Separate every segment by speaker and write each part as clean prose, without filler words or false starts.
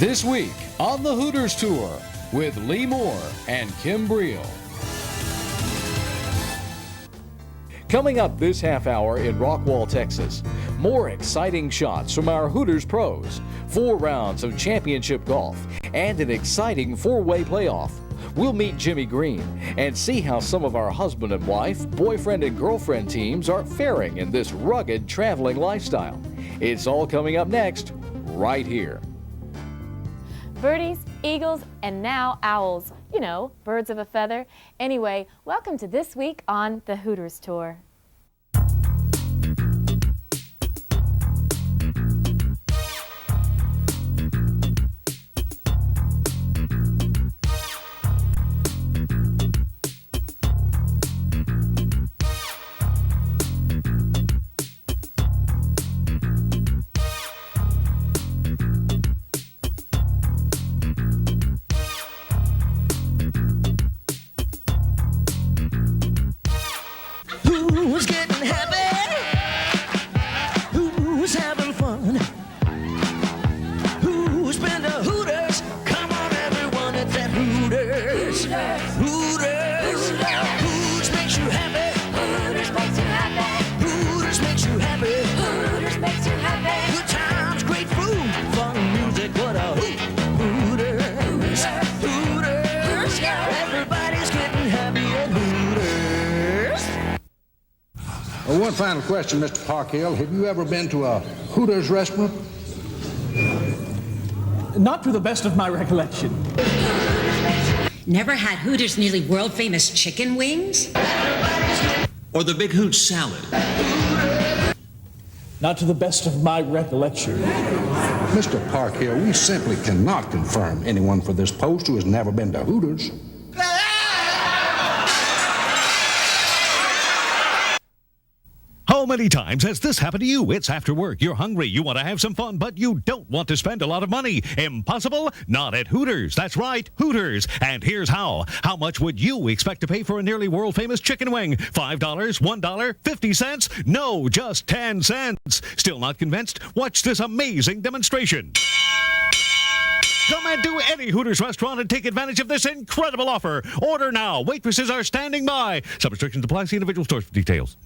Speaker 1: This week on the Hooters Tour with Lee Moore and Kim Breel. Coming up this half hour in Rockwall, Texas, more exciting shots from our Hooters pros, 4 rounds of championship golf, and an exciting 4-way playoff. We'll meet Jimmy Green and see how some of our husband and wife, boyfriend and girlfriend teams are faring in this rugged traveling lifestyle. It's all coming up next, right here.
Speaker 2: Birdies, eagles, and now owls. You know, birds of a feather. Anyway, welcome to This Week on the Hooters Tour.
Speaker 3: Who's getting happy? Who's having fun? Who's been to Hooters? Come on, everyone, it's at Hooters. Hooters. Hooters makes you happy.
Speaker 2: Hooters makes you happy.
Speaker 3: Hooters makes you happy.
Speaker 2: Hooters makes you happy.
Speaker 3: Good times, great food, fun music, what a hoot. Hooters. Hooters. Everybody's getting happy at Hooters.
Speaker 4: One final question, Mr. Parkhill. Have you ever been to a Hooters restaurant?
Speaker 5: Not to the best of my recollection.
Speaker 6: Never had Hooters' nearly world-famous chicken wings?
Speaker 7: Or the Big Hoot salad?
Speaker 5: Not to the best of my recollection.
Speaker 4: Mr. Parkhill, we simply cannot confirm anyone for this post who has never been to Hooters.
Speaker 8: How many times has this happened to you? It's after work, you're hungry, you want to have some fun, but you don't want to spend a lot of money. Impossible? Not at Hooters. That's right, Hooters. And here's how. How much would you expect to pay for a nearly world-famous chicken wing? $5, $1, 50 cents? No, just 10 cents. Still not convinced? Watch this amazing demonstration. Come into any Hooters restaurant and take advantage of this incredible offer. Order now. Waitresses are standing by. Some restrictions apply. See individual stores for details.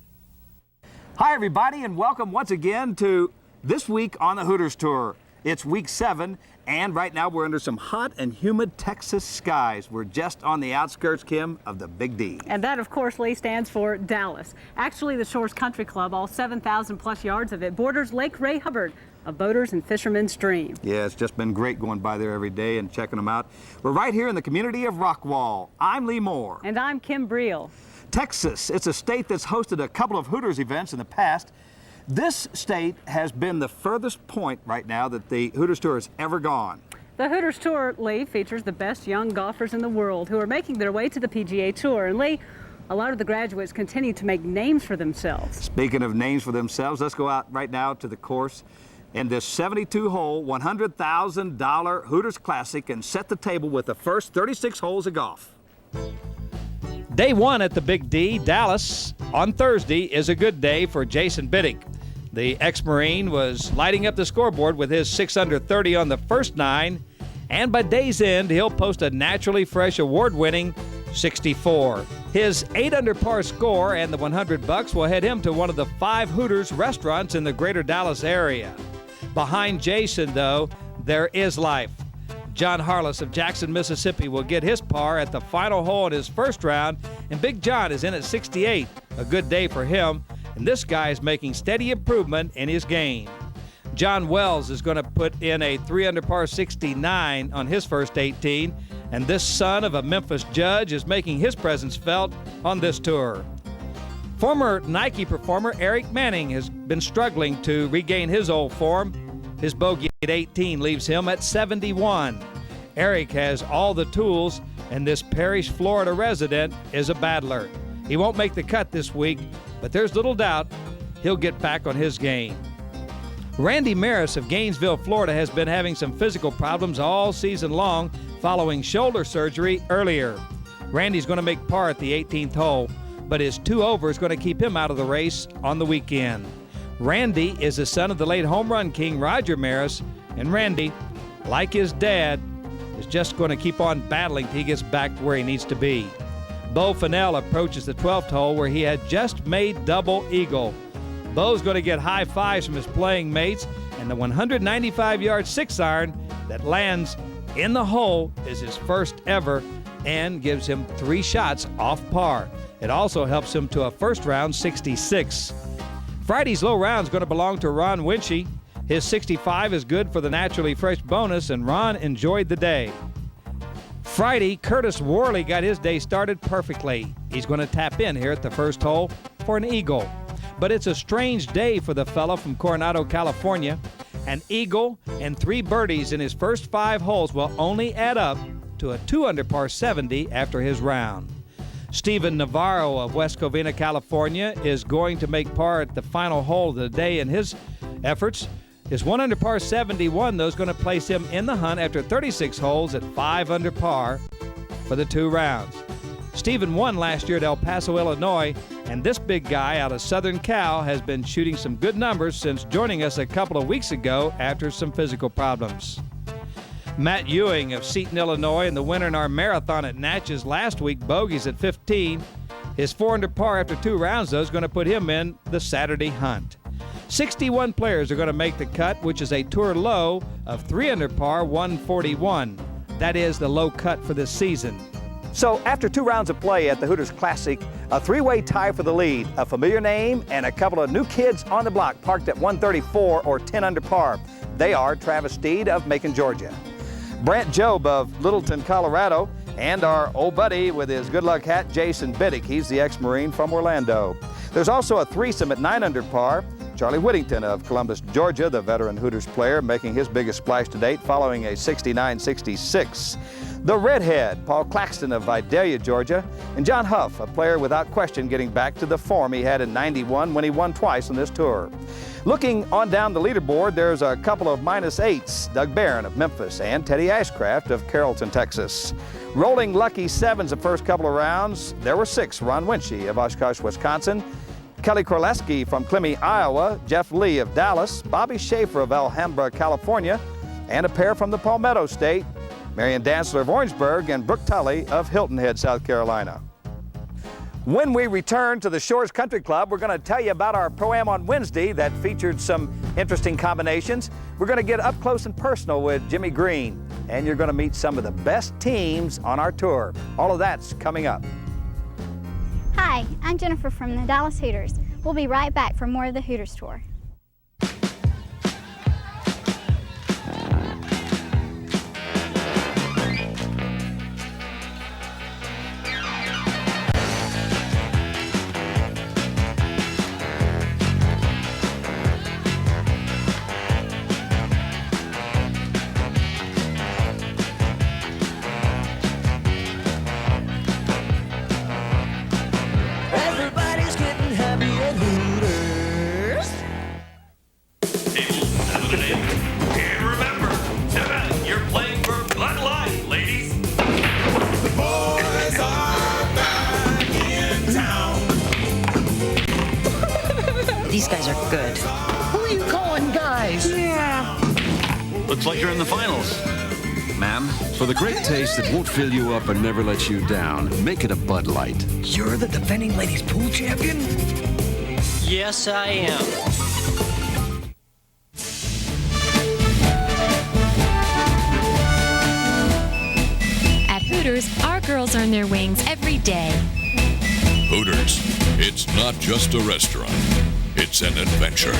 Speaker 9: Hi, everybody, and welcome once again to This Week on the Hooters Tour. It's week 7, and right now we're under some hot and humid Texas skies. We're just on the outskirts, Kim, of the Big D.
Speaker 10: And that, of course, Lee, stands for Dallas. Actually, the Shores Country Club, all 7,000 plus yards of it, borders Lake Ray Hubbard, a boaters and fishermen's dream.
Speaker 9: Yeah, it's just been great going by there every day and checking them out. We're right here in the community of Rockwall. I'm Lee Moore.
Speaker 10: And I'm Kim Breel.
Speaker 9: Texas, it's a state that's hosted a couple of Hooters events in the past. This state has been the furthest point right now that the Hooters Tour has ever gone.
Speaker 10: The Hooters Tour, Lee, features the best young golfers in the world who are making their way to the PGA Tour. And Lee, a lot of the graduates continue to make names for themselves.
Speaker 9: Speaking of names for themselves, let's go out right now to the course in this 72-hole, $100,000 Hooters Classic and set the table with the first 36 holes of golf.
Speaker 11: Day 1 at the Big D, Dallas, on Thursday is a good day for Jason Biddick. The ex-Marine was lighting up the scoreboard with his 6 under 30 on the first 9, and by day's end, he'll post a naturally fresh award-winning 64. His 8 under par score and the $100 will head him to one of the 5 Hooters restaurants in the greater Dallas area. Behind Jason, though, there is life. John Harless of Jackson, Mississippi will get his par at the final hole in his first round, and Big John is in at 68. A good day for him, and this guy is making steady improvement in his game. John Wells is going to put in a 3 under par 69 on his first 18, and this son of a Memphis judge is making his presence felt on this tour. Former Nike performer Eric Manning has been struggling to regain his old form. His bogey at 18 leaves him at 71. Eric has all the tools, and this Parrish, Florida resident is a battler. He won't make the cut this week, but there's little doubt he'll get back on his game. Randy Maris of Gainesville, Florida has been having some physical problems all season long following shoulder surgery earlier. Randy's going to make par at the 18th hole, but his 2 over is going to keep him out of the race on the weekend. Randy is the son of the late home run king Roger Maris, and Randy like his dad, is just going to keep on battling till he gets back to where he needs to be. Bo Fennell approaches the 12th hole where he had just made double eagle. Bo's going to get high fives from his playing mates, and the 195-yard 6-iron that lands in the hole is his first ever and gives him 3 shots off par. It also helps him to a first-round 66. Friday's low round is going to belong to Ron Winchie. His 65 is good for the naturally fresh bonus, and Ron enjoyed the day. Friday, Curtis Worley got his day started perfectly. He's going to tap in here at the first hole for an eagle. But it's a strange day for the fella from Coronado, California. An eagle and 3 birdies in his first 5 holes will only add up to a 2-under par 70 after his round. Stephen Navarro of West Covina, California, is going to make par at the final hole of the day in his efforts. His 1-under par 71, though, is going to place him in the hunt after 36 holes at 5 under par for the 2 rounds. Stephen won last year at El Paso, Illinois, and this big guy out of Southern Cal has been shooting some good numbers since joining us a couple of weeks ago after some physical problems. Matt Ewing of Seton, Illinois, and the winner in our marathon at Natchez last week, bogeys at 15. His 4 under par after 2 rounds, though, is going to put him in the Saturday hunt. 61 players are going to make the cut, which is a tour low of 3 under par 141. That is the low cut for this season.
Speaker 9: So after 2 rounds of play at the Hooters Classic, a 3-way tie for the lead, a familiar name, and a couple of new kids on the block parked at 134 or 10 under par. They are Travis Steed of Macon, Georgia, Brant Jobe of Littleton, Colorado, and our old buddy with his good luck hat, Jason Biddick. He's the ex-Marine from Orlando. There's also a threesome at 9 under par. Charlie Whittington of Columbus, Georgia, the veteran Hooters player, making his biggest splash to date following a 69-66. The redhead, Paul Claxton of Vidalia, Georgia, and John Huff, a player without question getting back to the form he had in '91 when he won twice on this tour. Looking on down the leaderboard, there's a couple of -8s, Doug Barron of Memphis and Teddy Ashcraft of Carrollton, Texas. Rolling lucky 7s the first couple of rounds, there were 6, Ron Winchie of Oshkosh, Wisconsin, Kelly Korleski from Clemmy, Iowa, Jeff Lee of Dallas, Bobby Schaefer of Alhambra, California, and a pair from the Palmetto State, Marion Dantzler of Orangeburg and Brooke Tully of Hilton Head, South Carolina. When we return to the Shores Country Club, we're going to tell you about our Pro-Am on Wednesday that featured some interesting combinations. We're going to get up close and personal with Jimmy Green, and you're going to meet some of the best teams on our tour. All of that's coming up.
Speaker 12: Hi, I'm Jennifer from the Dallas Hooters. We'll be right back for more of the Hooters Tour.
Speaker 3: Everybody's getting happy at Hooters.
Speaker 7: And remember, you're playing for Bud Light, ladies.
Speaker 3: The boys are back in town.
Speaker 6: These guys are good.
Speaker 3: Who are you calling guys?
Speaker 6: Yeah.
Speaker 7: Looks like you're in the finals. Ma'am,
Speaker 13: For the great taste that won't fill you up and never let you down, make it a Bud Light.
Speaker 3: You're the defending ladies pool champion?
Speaker 14: Yes, I am.
Speaker 15: At Hooters, our girls earn their wings every day.
Speaker 16: Hooters, it's not just a restaurant, it's an adventure.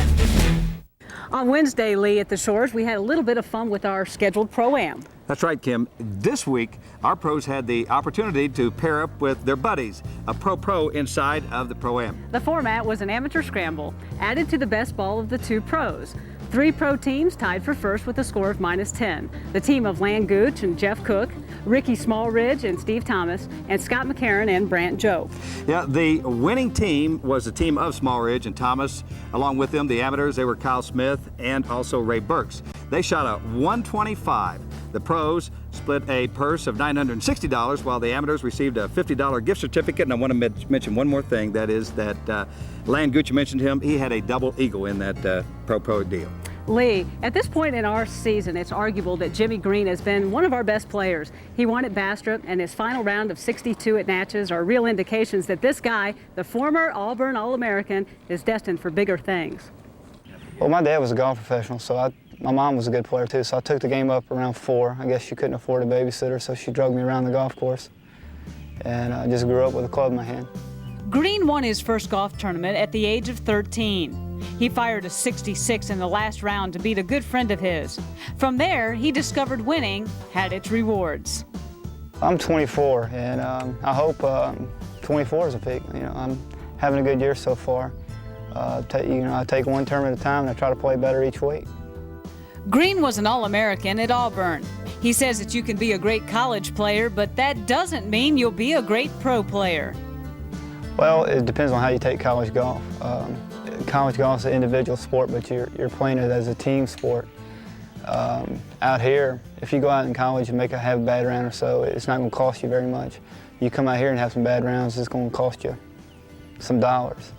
Speaker 10: On Wednesday, Lee, at the Shores, we had a little bit of fun with our scheduled Pro-Am.
Speaker 9: That's right, Kim. This week, our pros had the opportunity to pair up with their buddies, a pro inside of the Pro-Am.
Speaker 10: The format was an amateur scramble, added to the best ball of the two pros. 3 pro teams tied for first with a score of -10. The team of Lan Gooch and Jeff Cook, Ricky Smallridge and Steve Thomas, and Scott McCarron and Brant Jobe.
Speaker 9: Yeah, the winning team was the team of Smallridge and Thomas. Along with them, the amateurs, they were Kyle Smith and also Ray Burks. They shot a 125. The pros split a purse of $960, while the amateurs received a $50 gift certificate. And I want to mention one more thing, that is that Lan Gooch, you mentioned him, he had a double eagle in that pro deal.
Speaker 10: Lee, at this point in our season, it's arguable that Jimmy Green has been one of our best players. He won at Bastrop, and his final round of 62 at Natchez are real indications that this guy, the former Auburn All-American, is destined for bigger things.
Speaker 17: Well, my dad was a golf professional, so my mom was a good player too, so I took the game up around 4. I guess she couldn't afford a babysitter, so she drug me around the golf course. And I just grew up with a club in my hand.
Speaker 10: Green won his first golf tournament at the age of 13. He fired a 66 in the last round to beat a good friend of his. From there, he discovered winning had its rewards.
Speaker 17: I'm 24, and I hope 24 is a peak. You know, I'm having a good year so far. I take one tournament at a time, and I try to play better each week.
Speaker 10: Green was an All-American at Auburn. He says that you can be a great college player, but that doesn't mean you'll be a great pro player.
Speaker 17: Well, it depends on how you take college golf. College golf is an individual sport, but you're playing it as a team sport. Out here, if you go out in college and have a bad round or so, it's not going to cost you very much. You come out here and have some bad rounds, it's going to cost you some dollars.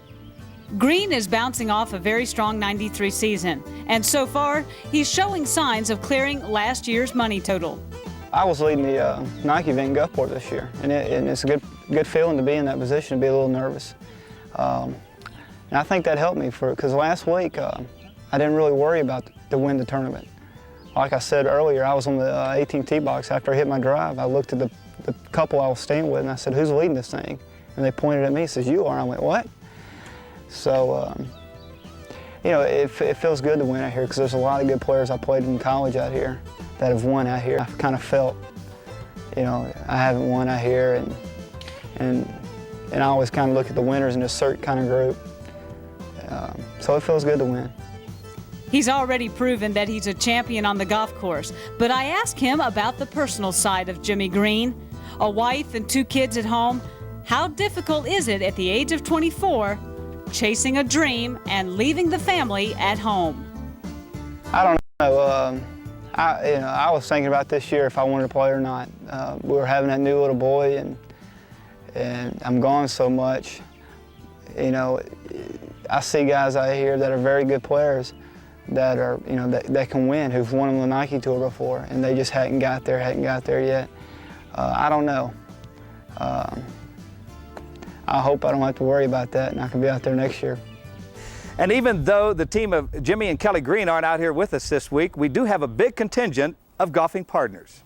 Speaker 10: Green is bouncing off a very strong '93 season, and so far, he's showing signs of clearing last year's money total.
Speaker 17: I was leading the Nike event in Gulfport this year, and it's a good feeling to be in that position, to be a little nervous. And I think that helped me because last week I didn't really worry about to win the tournament. Like I said earlier, I was on the 18th tee box. After I hit my drive, I looked at the couple I was staying with and I said, "Who's leading this thing?" And they pointed at me and says, "You are." I went, "What?" So, you know, it feels good to win out here because there's a lot of good players I played in college out here that have won out here. I've kind of felt, you know, I haven't won out here, and I always kind of look at the winners in a certain kind of group. So it feels good to win.
Speaker 10: He's already proven that he's a champion on the golf course, but I asked him about the personal side of Jimmy Green. A wife and 2 kids at home. How difficult is it at the age of 24, chasing a dream and leaving the family at home?
Speaker 17: I don't know. I was thinking about this year if I wanted to play or not. We were having that new little boy, and I'm gone so much. You know, I see guys out here that are very good players that are, you know, that can win, who've won on the Nike Tour before, and they just hadn't got there yet. I don't know. I hope I don't have to worry about that and I can be out there next year.
Speaker 9: And even though the team of Jimmy and Kelly Green aren't out here with us this week, we do have a big contingent of golfing partners.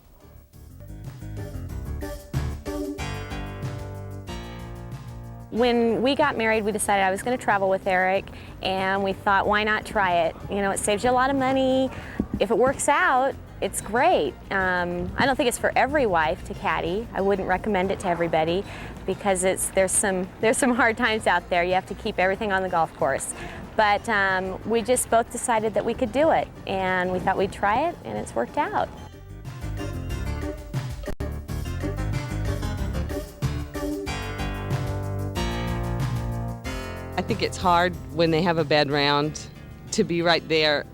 Speaker 18: When we got married, we decided I was going to travel with Eric, and we thought, why not try it? You know, it saves you a lot of money. If it works out, it's great. I don't think it's for every wife to caddy. I wouldn't recommend it to everybody because there's some hard times out there. You have to keep everything on the golf course. But we just both decided that we could do it, and we thought we'd try it, and it's worked out.
Speaker 19: I think it's hard when they have a bad round to be right there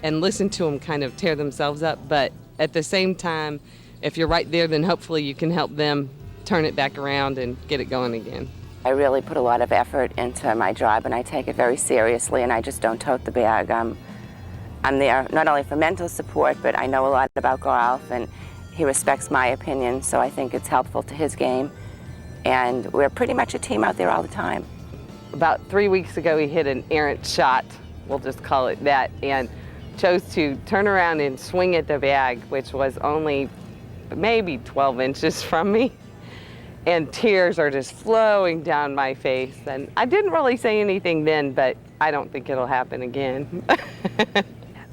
Speaker 19: and listen to them kind of tear themselves up. But at the same time, if you're right there, then hopefully you can help them turn it back around and get it going again.
Speaker 20: I really put a lot of effort into my job, and I take it very seriously, and I just don't tote the bag. I'm there not only for mental support, but I know a lot about golf, and he respects my opinion, so I think it's helpful to his game. And we're pretty much a team out there all the time.
Speaker 19: About 3 weeks ago, he hit an errant shot, we'll just call it that, and chose to turn around and swing at the bag, which was only maybe 12 inches from me. And tears are just flowing down my face. And I didn't really say anything then, but I don't think it'll happen again.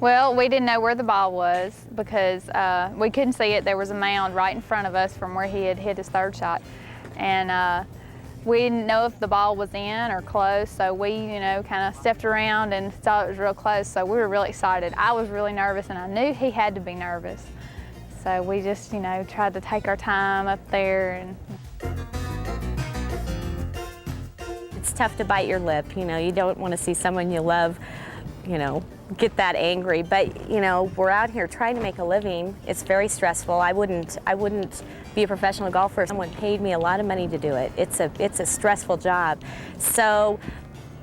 Speaker 21: Well, we didn't know where the ball was because we couldn't see it. There was a mound right in front of us from where he had hit his third shot. And we didn't know if the ball was in or close, so we, you know, kind of stepped around and thought it was real close, so we were really excited. I was really nervous, and I knew he had to be nervous. So we just, you know, tried to take our time up there. And
Speaker 18: It's tough to bite your lip, you know, you don't want to see someone you love, you know, get that angry, but, you know, we're out here trying to make a living. It's very stressful. I wouldn't be a professional golfer if someone paid me a lot of money to do it. It's a stressful job. So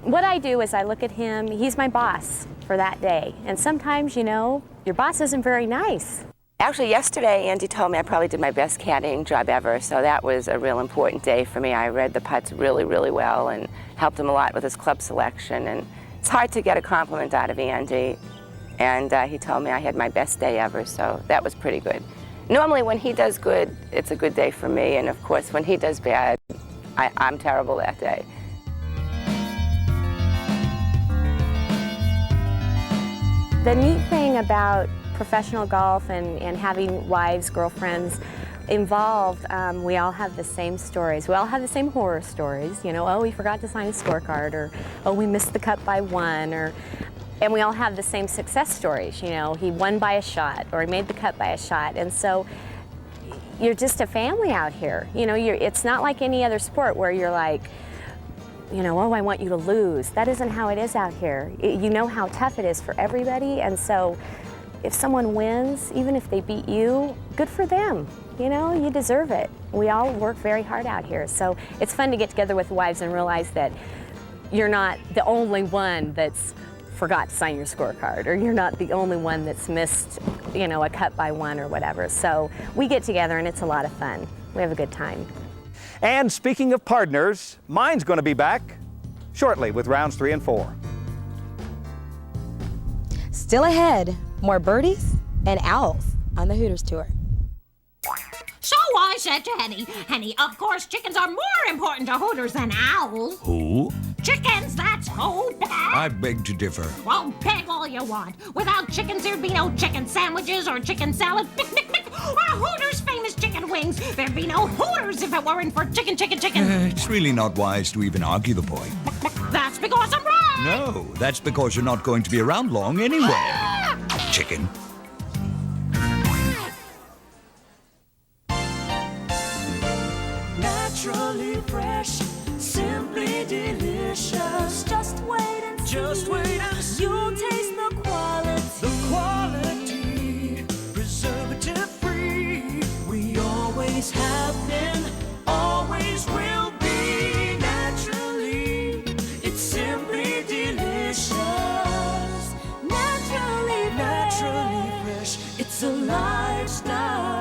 Speaker 18: what I do is I look at him, he's my boss for that day. And sometimes, you know, your boss isn't very nice.
Speaker 20: Actually, yesterday, Andy told me I probably did my best caddying job ever, so that was a real important day for me. I read the putts really, really well and helped him a lot with his club selection. And it's hard to get a compliment out of Andy. And he told me I had my best day ever, so that was pretty good. Normally, when he does good, it's a good day for me. And of course, when he does bad, I'm terrible that day.
Speaker 18: The neat thing about professional golf and having wives, girlfriends involved, we all have the same stories. We all have the same horror stories. You know, oh, we forgot to sign a scorecard, or oh, we missed the cut by one, and we all have the same success stories. You know, he won by a shot, or he made the cut by a shot, and so you're just a family out here. You know, it's not like any other sport where you're like, you know, oh, I want you to lose. That isn't how it is out here. You know how tough it is for everybody, and so if someone wins, even if they beat you, good for them. You know, you deserve it. We all work very hard out here, so it's fun to get together with wives and realize that you're not the only one that's forgot to sign your scorecard, or you're not the only one that's missed, you know, a cut by one or whatever. So we get together and it's a lot of fun. We have a good time.
Speaker 9: And speaking of partners, mine's going to be back shortly with rounds 3 and 4.
Speaker 1: Still ahead, more birdies and owls on the Hooters Tour.
Speaker 22: So I said to Henny, of course chickens are more important to Hooters than owls.
Speaker 23: Who?
Speaker 22: Chickens, that's who.
Speaker 23: I beg to differ.
Speaker 22: Well, beg all you want. Without chickens, there'd be no chicken sandwiches or chicken salad, or Hooters' famous chicken wings. There'd be no Hooters if it weren't for chicken.
Speaker 23: It's really not wise to even argue the point.
Speaker 22: That's because I'm right.
Speaker 23: No, that's because you're not going to be around long anyway. Chicken.
Speaker 3: Naturally fresh, simply delicious. Just wait and see. You'll taste the quality. The quality, preservative free. We always have been, always will be. Naturally, it's simply delicious. Naturally fresh. It's a lifestyle.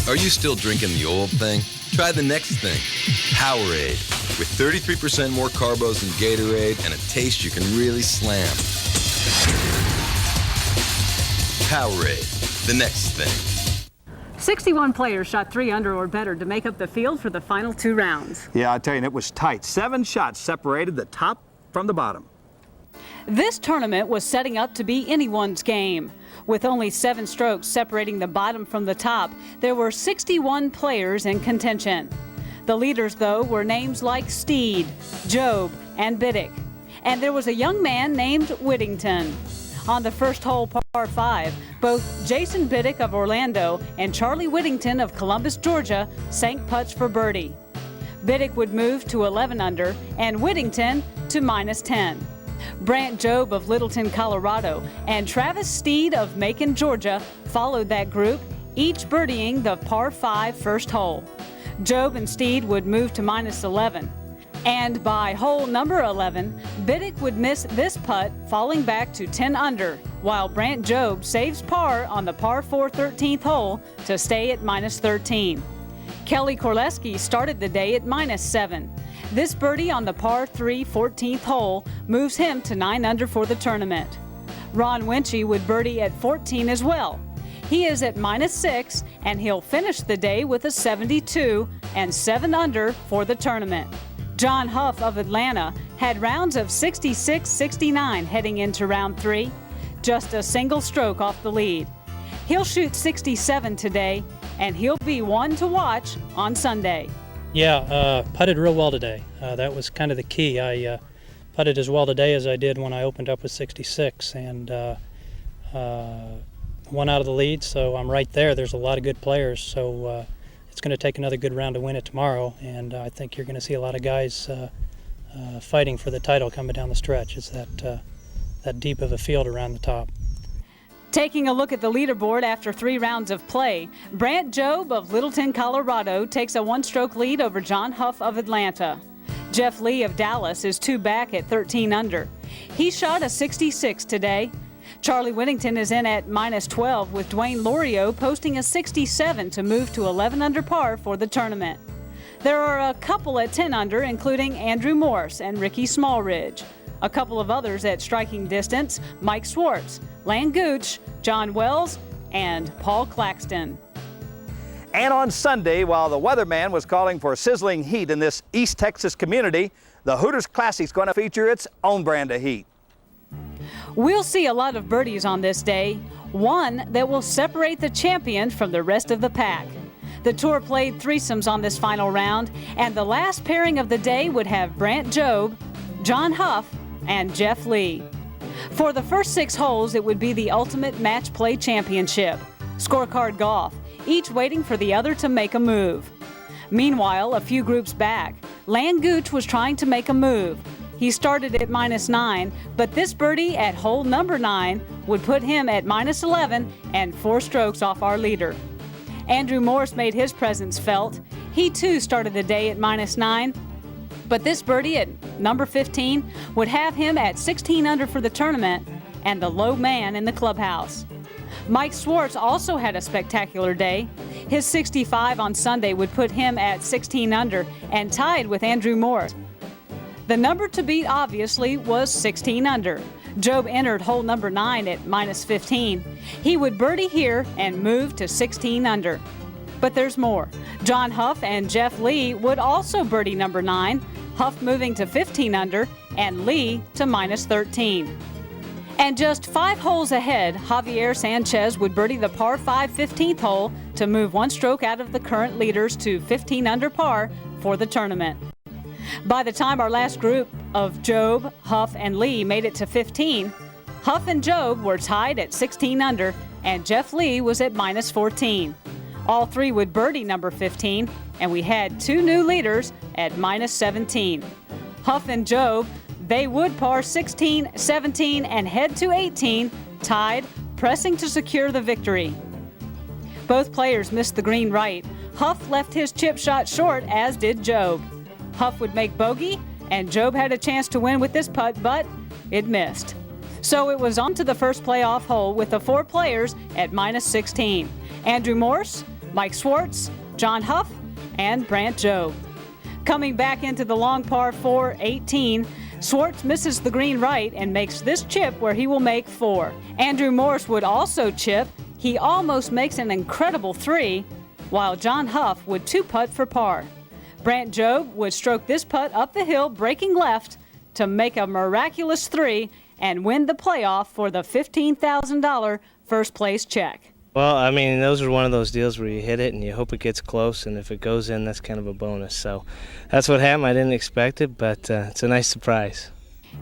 Speaker 24: Are you still drinking the old thing? Try the next thing, Powerade. With 33% more carbos than Gatorade and a taste you can really slam. Powerade, the next thing.
Speaker 10: 61 players shot 3 under or better to make up the field for the final 2 rounds.
Speaker 9: Yeah, I tell you, it was tight. 7 shots separated the top from the bottom.
Speaker 10: This tournament was setting up to be anyone's game. With only 7 strokes separating the bottom from the top, there were 61 players in contention. The leaders, though, were names like Steed, Job, and Biddick. And there was a young man named Whittington. On the first hole, par 5, both Jason Biddick of Orlando and Charlie Whittington of Columbus, Georgia, sank putts for birdie. Biddick would move to 11 under and Whittington to -10. Brant Job of Littleton, Colorado, and Travis Steed of Macon, Georgia, followed that group, each birdieing the par 5 first hole. Job and Steed would move to -11. And by hole number 11, Biddick would miss this putt, falling back to 10 under, while Brant Job saves par on the par 4 13th hole to stay at -13. Kelly Korleski started the day at -7. This birdie on the par 3 14th hole moves him to 9 under for the tournament. Ron Winchie would birdie at 14 as well. He is at -6 and he'll finish the day with a 72 and 7 under for the tournament. John Huff of Atlanta had rounds of 66-69 heading into round 3, just a single stroke off the lead. He'll shoot 67 today and he'll be one to watch on Sunday.
Speaker 25: Yeah, putted real well today. That was kind of the key. I putted as well today as I did when I opened up with 66, and one out of the lead, so I'm right there. There's a lot of good players, so it's going to take another good round to win it tomorrow, and I think you're going to see a lot of guys fighting for the title coming down the stretch. It's that deep of a field around the top.
Speaker 10: Taking a look at the leaderboard after 3 rounds of play, Brant Jobe of Littleton, Colorado takes a 1-stroke lead over John Huff of Atlanta. Jeff Lee of Dallas is 2 back at 13 under. He shot a 66 today. Charlie Whittington is in at -12 with Dwayne Lorio posting a 67 to move to 11 under par for the tournament. There are a couple at 10 under, including Andrew Morse and Ricky Smallridge. A couple of others at striking distance, Mike Swartz, Lan Gooch, John Wells, and Paul Claxton.
Speaker 9: And on Sunday, while the weatherman was calling for sizzling heat in this East Texas community, the Hooters Classic's going to feature its own brand of heat.
Speaker 10: We'll see a lot of birdies on this day, one that will separate the champion from the rest of the pack. The tour played threesomes on this final round, and the last pairing of the day would have Brant Jobe, John Huff, and Jeff Lee. For the first 6 holes, it would be the ultimate match play championship, scorecard golf, each waiting for the other to make a move. Meanwhile, a few groups back, Lan Gooch was trying to make a move. He started at -9, but this birdie at hole number 9 would put him at -11 and 4 strokes off our leader. Andrew Morse made his presence felt. He too started the day at -9, but this birdie at number 15 would have him at 16 under for the tournament and the low man in the clubhouse. Mike Swartz also had a spectacular day. His 65 on Sunday would put him at 16 under and tied with Andrew Morse. The number to beat, obviously, was 16 under. Jobe entered hole number 9 at -15. He would birdie here and move to 16 under. But there's more. John Huff and Jeff Lee would also birdie number 9, Huff moving to 15 under and Lee to -13. And just 5 holes ahead, Javier Sanchez would birdie the par 5 15th hole to move 1 stroke out of the current leaders to 15 under par for the tournament. By the time our last group of Jobe, Huff, and Lee made it to 15, Huff and Jobe were tied at 16 under, and Jeff Lee was at -14. All 3 would birdie number 15, and we had 2 new leaders at -17. Huff and Jobe, they would par 16, 17, and head to 18, tied, pressing to secure the victory. Both players missed the green right. Huff left his chip shot short, as did Jobe. Huff would make bogey, and Jobe had a chance to win with this putt, but it missed. So it was on to the first playoff hole with the 4 players at -16. Andrew Morse, Mike Swartz, John Huff, and Brant Jobe. Coming back into the long par 4 18, Swartz misses the green right and makes this chip where he will make 4. Andrew Morse would also chip. He almost makes an incredible 3, while John Huff would 2-putt for par. Brant Jobe would stroke this putt up the hill, breaking left, to make a miraculous 3 and win the playoff for the $15,000 first place check.
Speaker 2: Well, I mean, those are one of those deals where you hit it and you hope it gets close, and if it goes in, that's kind of a bonus. So that's what happened. I didn't expect it, but it's a nice surprise.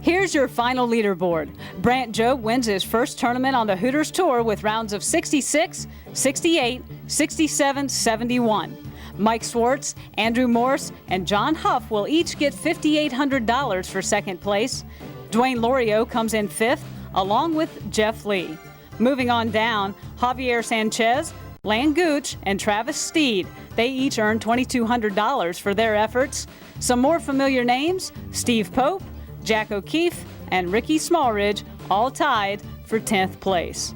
Speaker 10: Here's your final leaderboard. Brant Jobe wins his first tournament on the Hooters Tour with rounds of 66, 68, 67, 71. Mike Swartz, Andrew Morse, and John Huff will each get $5,800 for second place. Dwayne Lorio comes in 5th, along with Jeff Lee. Moving on down, Javier Sanchez, Lan Gooch, and Travis Steed. They each earned $2,200 for their efforts. Some more familiar names, Steve Pope, Jack O'Keefe, and Ricky Smallridge, all tied for 10th place.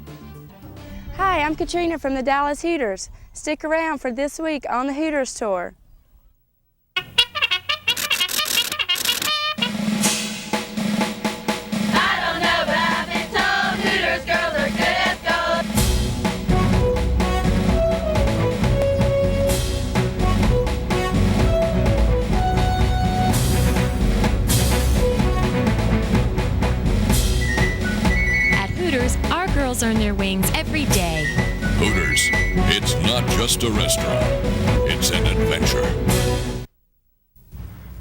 Speaker 4: Hi, I'm Katrina from the Dallas Hooters. Stick around for This Week on the Hooters Tour.
Speaker 15: Our girls earn their wings every day.
Speaker 16: Hooters, it's not just a restaurant, it's an adventure.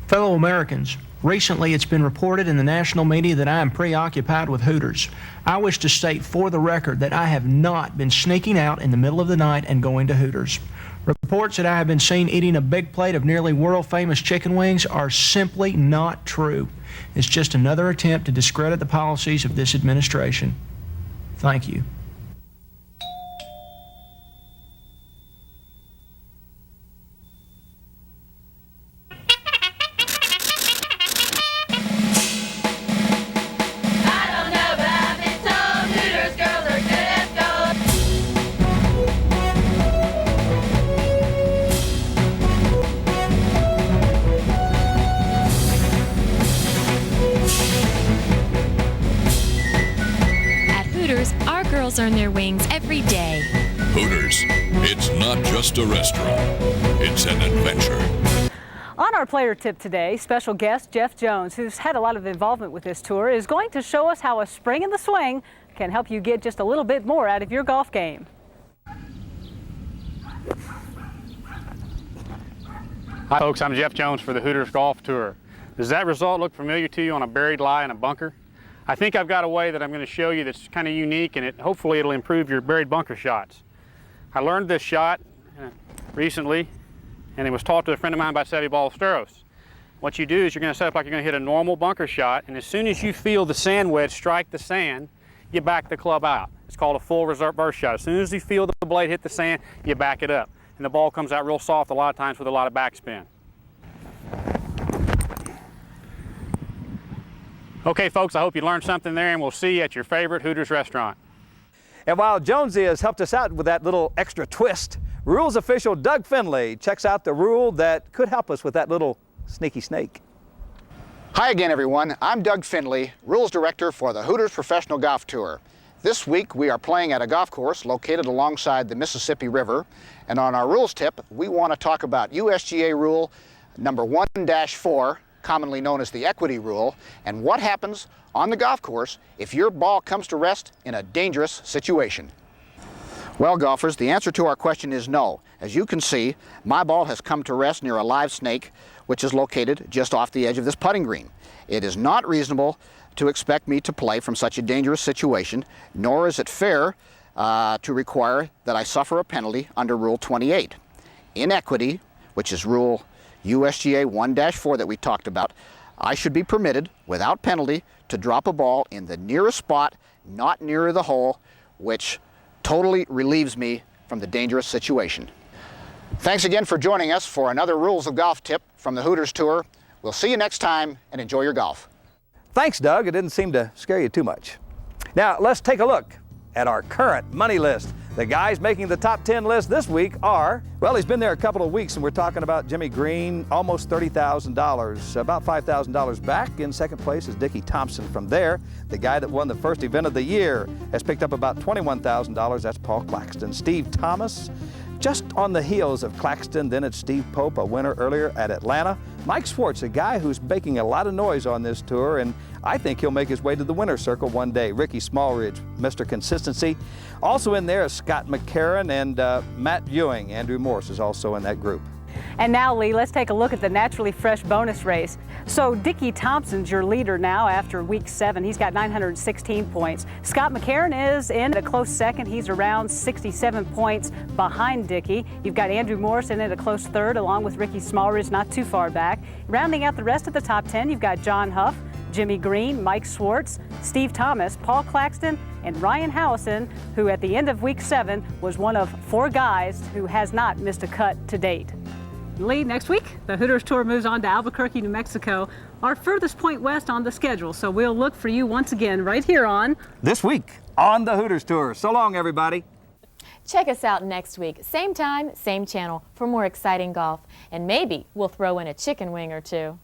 Speaker 5: Fellow Americans, recently it's been reported in the national media that I am preoccupied with Hooters. I wish to state for the record that I have not been sneaking out in the middle of the night and going to Hooters. Reports that I have been seen eating a big plate of nearly world-famous chicken wings are simply not true. It's just another attempt to discredit the policies of this administration. Thank you.
Speaker 15: Our girls earn their wings every day.
Speaker 16: Hooters, it's not just a restaurant, it's an adventure.
Speaker 10: On our player tip today, special guest Jeff Jones, who's had a lot of involvement with this tour, is going to show us how a spring in the swing can help you get just a little bit more out of your golf game.
Speaker 6: Hi folks, I'm Jeff Jones for the Hooters Golf Tour. Does that result look familiar to you on a buried lie in a bunker? I think I've got a way that I'm going to show you that's kind of unique, and hopefully it'll improve your buried bunker shots. I learned this shot recently, and it was taught to a friend of mine by Seve Ballesteros. What you do is you're going to set up like you're going to hit a normal bunker shot, and as soon as you feel the sand wedge strike the sand, you back the club out. It's called a full reverse shot. As soon as you feel the blade hit the sand, you back it up. And the ball comes out real soft a lot of times with a lot of backspin. Okay, folks, I hope you learned something there, and we'll see you at your favorite Hooters restaurant.
Speaker 9: And while Jonesy has helped us out with that little extra twist, rules official Doug Finley checks out the rule that could help us with that little sneaky snake.
Speaker 7: Hi again, everyone. I'm Doug Finley, Rules Director for the Hooters Professional Golf Tour. This week, we are playing at a golf course located alongside the Mississippi River, and on our rules tip, we want to talk about USGA Rule number 1-4, commonly known as the equity rule, and what happens on the golf course if your ball comes to rest in a dangerous situation. Well, golfers, the answer to our question is no. As you can see, my ball has come to rest near a live snake, which is located just off the edge of this putting green. It is not reasonable to expect me to play from such a dangerous situation, nor is it fair to require that I suffer a penalty under Rule 28. In equity, which is Rule USGA 1-4 that we talked about, I should be permitted, without penalty, to drop a ball in the nearest spot, not nearer the hole, which totally relieves me from the dangerous situation. Thanks again for joining us for another Rules of Golf tip from the Hooters Tour. We'll see you next time, and enjoy your golf.
Speaker 9: Thanks, Doug. It didn't seem to scare you too much. Now, let's take a look at our current money list. The guys making the top 10 list this week are, well, he's been there a couple of weeks, and we're talking about Jimmy Green, almost $30,000, about $5,000 back. In second place is Dickie Thompson from there. The guy that won the first event of the year has picked up about $21,000. That's Paul Claxton. Steve Thomas, just on the heels of Claxton, then it's Steve Pope, a winner earlier at Atlanta. Mike Swartz, a guy who's making a lot of noise on this tour, and I think he'll make his way to the winner's circle one day. Ricky Smallridge, Mr. Consistency. Also in there is Scott McCarron and Matt Ewing. Andrew Morse is also in that group.
Speaker 10: And now, Lee, let's take a look at the Naturally Fresh bonus race. So Dickie Thompson's your leader now after week 7. He's got 916 points. Scott McCarron is in a close second. He's around 67 points behind Dickie. You've got Andrew Morse in at a close third, along with Ricky Smallridge not too far back. Rounding out the rest of the top 10, you've got John Huff, Jimmy Green, Mike Swartz, Steve Thomas, Paul Claxton, and Ryan Howison, who at the end of week 7 was one of 4 guys who has not missed a cut to date. Lee, next week, the Hooters Tour moves on to Albuquerque, New Mexico, our furthest point west on the schedule. So we'll look for you once again right here on
Speaker 9: This Week on the Hooters Tour. So long, everybody.
Speaker 1: Check us out next week, same time, same channel, for more exciting golf. And maybe we'll throw in a chicken wing or two.